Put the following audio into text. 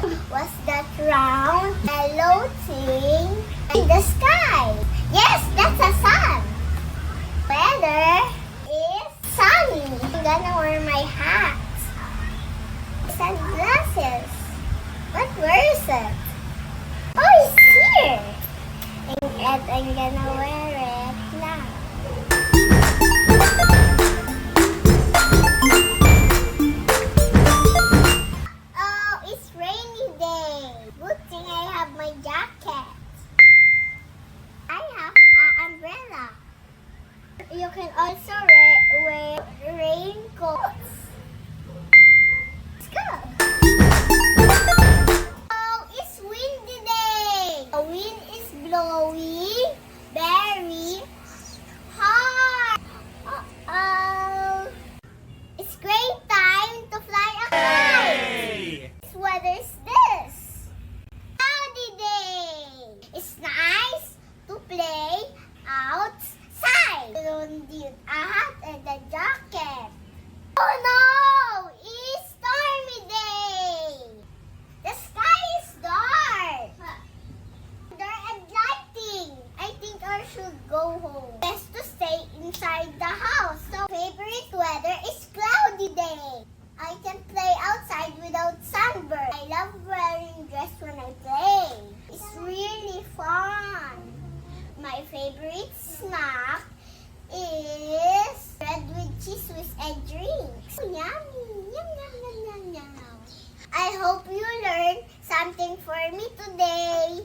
Was that round, yellow thing in the sky? Yes, that's a sun. Weather is sunny. I'm gonna wear my hat. Sunglasses. Where is it? Oh, it's here. And I'm gonna wear it now. Oh, it's rainy day. Good thing I have my jacket. I have an umbrella. You can also wear raincoats. Let's go. Oh, it's windy day. The wind is blowing very hard. It's great time to fly a kite. What weather is this? Cloudy day. It's nice to play outside. You don't need a hat and a jacket. Oh no! It's stormy day. The sky is dark. Thunder and lightning. I think I should go home. Best to stay inside the house. So favorite weather is cloudy day. I can play outside without sunburn. I love wearing dress when I play. It's really fun. My favorite snack is bread with cheese with a drink. Oh, yummy. Yum, yum, yum, yum, yum. I hope you learned something for me today.